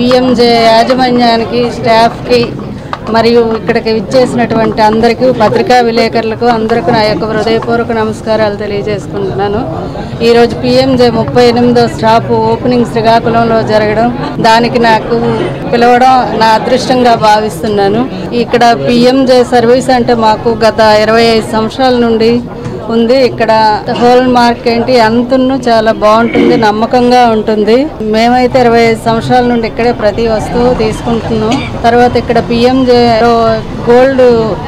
PMJ యాజమాన్యానికి, స్టాఫ్కి మరియు ఇక్కడికి విచ్చేసినటువంటి అందరికీ, పత్రికా విలేకరులకు అందరికీ నా యొక్క హృదయపూర్వక నమస్కారాలు తెలియజేసుకుంటున్నాను. ఈరోజు పిఎంజే 38వ స్టాప్ ఓపెనింగ్ శ్రీకాకుళంలో జరగడం, దానికి నాకు పిలవడం నా అదృష్టంగా భావిస్తున్నాను. ఇక్కడ పిఎంజే సర్వీస్ అంటే మాకు గత 25 సంవత్సరాల నుండి ఉంది. ఇక్కడ హోల్ మార్క్ ఏంటి అంతను చాలా బాగుంటుంది, నమ్మకంగా ఉంటుంది. మేమైతే 25 సంవత్సరాల నుండి ఇక్కడే ప్రతి వస్తువు తీసుకుంటున్నాం. తర్వాత ఇక్కడ PMJ gold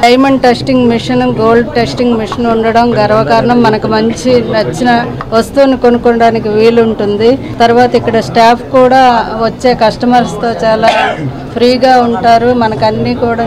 diamond testing machine, gold testing machine ఉండడం గర్వకారణం. మనకు మంచి నచ్చిన వస్తువుని కొనుక్కోవడానికి వీలుంటుంది. తర్వాత ఇక్కడ స్టాఫ్ కూడా వచ్చే కస్టమర్స్తో చాలా ఫ్రీగా ఉంటారు. మనకు అన్ని కూడా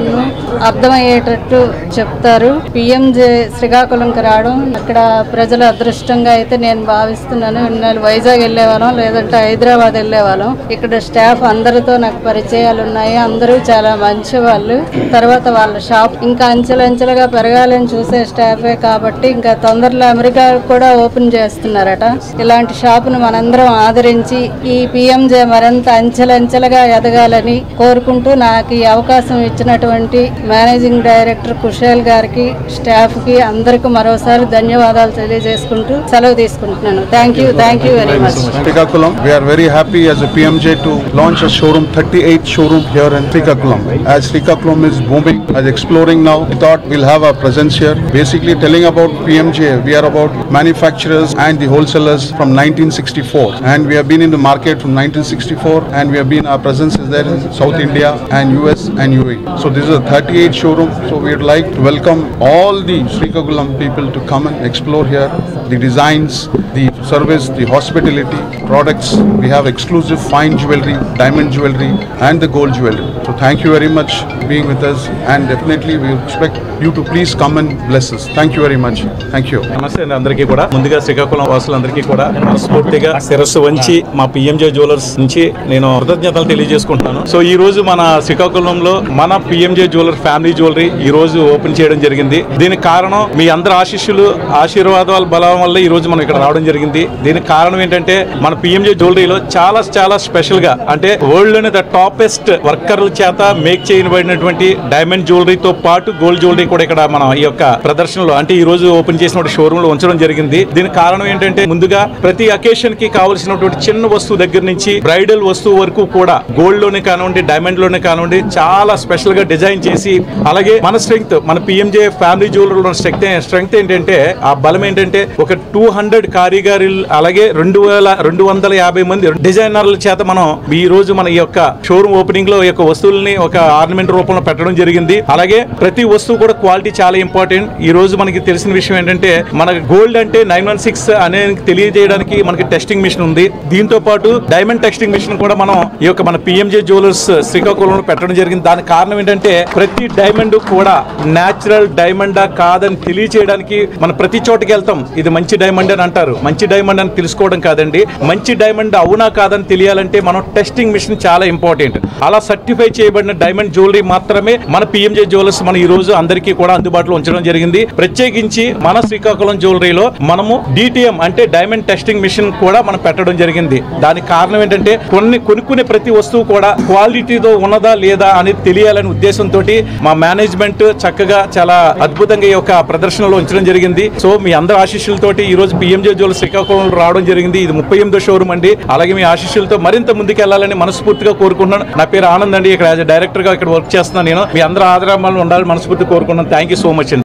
అర్థమయ్యేటట్టు చెప్తారు. పిఎంజే శ్రీకాకుళంకి రావడం అక్కడ ప్రజల అదృష్టంగా అయితే నేను భావిస్తున్నాను. ఇన్నాళ్ళు వైజాగ్ వెళ్ళేవాళ్ళం, లేదంటే హైదరాబాద్ వెళ్ళేవాళ్ళం. ఇక్కడ స్టాఫ్ అందరితో నాకు పరిచయాలు ఉన్నాయి. అందరూ చాలా మంచి వాళ్ళు. తర్వాత వాళ్ళ షాప్ ఇంకా అంచెలంచెలుగా పెరగాలని చూసే స్టాఫే కాబట్టి ఇంకా తొందరలో అమెరికా కూడా ఓపెన్ చేస్తున్నారట. ఇలాంటి షాపును మనందరం ఆదరించి ఈ పిఎంజే మరింత అంచెలంచెలుగా ఎదగాలని కోరుకుంటూ నాకు ఈ అవకాశం ఇచ్చినటువంటి మేనేజింగ్ డైరెక్టర్ కుషాల్ గారికి, స్టాఫ్కి అందరికీ మరోసారి ధన్యవాదాలు తెలియజేసుకుంటూ సెలవు తీసుకుంటున్నాను. Thank you very much. Srikakulam, we are very happy as a PMJ to launch a showroom, 38 showroom here in Srikakulam. As Srikakulam is booming, as exploring now, we thought we'll have a presence here. Basically telling about PMJ, we are about manufacturers and the wholesalers from 1964, and we have been in the market from 1964, and we have been, our presence is there in South India and US and UAE. So this is a 38 showroom, so we would like to welcome all the Srikakulam people to come and explore here the designs, the service, the hospitality, products. We have exclusive fine jewelry, diamond jewelry and the gold jewelry. So thank you very much for being with us, and definitely we expect you to please come and bless us. Thank you very much. Thank you. నమస్తే అందరికీ కూడా. ముందుగా శ్రీకాకుళం వాసులందరికీ కూడా మనస్ఫూర్తిగా శిరస్సు వంచి మా PMJ jewellers నుంచి నేను కృతజ్ఞతలు తెలియజేసుకుంటున్నాను. సో ఈ రోజు మన శ్రీకాకుళంలో మన పిఎంజే జ్యువెలర్ ఫ్యామిలీ జ్యువెలరీ ఈ రోజు ఓపెన్ చేయడం జరిగింది. దీనికి కారణం మీ అందరి ఆశీర్వాదాల బలం వల్ల ఈ రోజు మనం ఇక్కడ రావడం జరిగింది. దీనికి కారణం ఏంటంటే మన పిఎంజే జ్యువెలరీలో చాలా స్పెషల్ గా, అంటే వరల్డ్ లోనే ద టాపెస్ట్ వర్కర్ల చేత మేక్ చేయబడినటువంటి డైమండ్ జ్యువెలరీతో పాటు గోల్డ్ జ్యువెలరీ కూడా ఇక్కడ మన ఈ యొక్క ప్రదర్శనలో, అంటే ఈ రోజు ఓపెన్ చేసిన షోరూమ్ లో ఉంచడం జరిగింది. దీనికి కారణం ఏంటంటే ముందుగా ప్రతి అకేషన్ కి కావాల్సినటువంటి చిన్న వస్తువు దగ్గర నుంచి బ్రైడల్ వస్తువు వరకు కూడా గోల్డ్ లోనే కానివ్వండి, డైమండ్ లోనే కానివ్వండి, చాలా స్పెషల్ గా డిజైన్ చేసి, అలాగే మన స్ట్రెంగ్త్, మన పిఎంజే ఫ్యామిలీ జ్యువెలరీలో స్ట్రెంగ్త్ ఏంటంటే, ఆ బలం ఏంటంటే ఒక 200 కారీగరీలు, అలాగే 250 మంది డిజైనర్ల చేత మనం ఈ రోజు మన ఈ యొక్క షోరూమ్ ఓపెనింగ్ లో ఈ యొక్క వస్తువుల్ని ఒక ఆర్నమెంట్ రూపంలో పెట్టడం జరిగింది. అలాగే ప్రతి వస్తువు కూడా క్వాలిటీ చాలా ఇంపార్టెంట్. ఈ రోజు మనకి తెలిసిన విషయం ఏంటంటే, మన గోల్డ్ అంటే 916 అనే తెలియజేయడానికి మనకి టెస్టింగ్ మిషన్ ఉంది. దీంతో పాటు డైమండ్ టెస్టింగ్ మిషన్ కూడా మనం ఈ యొక్క మన పిఎంజే జ్యువెలర్స్ శ్రీకాకుళంలో పెట్టడం జరిగింది. దానికి కారణం ఏంటంటే, ప్రతి డైమండ్ కూడా న్యాచురల్ డైమండా కాదని తెలియచేయడానికి మనం ప్రతి చోటకి వెళ్తాం. ఇది మంచి డైమండ్ అని అంటారు. మంచి డైమండ్ అని తెలుసుకోవడం కాదండి, మంచి డైమండ్ అవునా కాదని తెలియాలంటే మనం టెస్టింగ్ మిషన్ చాలా ఇంపార్టెంట్. అలా సర్టిఫై చేయబడిన డైమండ్ జ్యువెలరీ మాత్రమే మన పిఎంజే జ్యువెలర్స్ మన ఈ రోజు అందరికీ కూడా అందుబాటులో ఉంచడం జరిగింది. ప్రత్యేకించి మన శ్రీకాకుళం జ్యువెలరీలో మనము డిటిఎం అంటే డైమండ్ టెస్టింగ్ మిషన్ కూడా మనం పెట్టడం జరిగింది. దానికి కారణం ఏంటంటే, కొనుక్కునే ప్రతి వస్తువు కూడా క్వాలిటీతో ఉన్నదా లేదా అనేది తెలియాలనే ఉద్దేశంతో మా మేనేజ్మెంట్ చక్కగా చాలా అద్భుతంగా ఈ యొక్క ప్రదర్శనలో ఉంచడం జరిగింది. సో మీ అందరి ఆశీస్సులతోటి ఈ రోజు పిఎంజే జ్యువెలర్స్ శ్రీకాకుళంలో రావడం జరిగింది. ఇది 38వ షోరూమ్ అండి. అలాగే మీ ఆశీస్సులతో మరింత ముందుకు వెళ్ళాలని మనస్ఫూర్తిగా కోరుకుంటున్నాను. నా పేరు ఆనంద్ అండి. ఇక్కడ డైరెక్టర్ గా ఇక్కడ వర్క్ చేస్తున్నాను నేను. మీ అందరూ ఆదరణ ఉండాలని మనస్ఫూర్తిగా కోరుకుంటున్నాను. థ్యాంక్ యూ సో మచ్ అండి.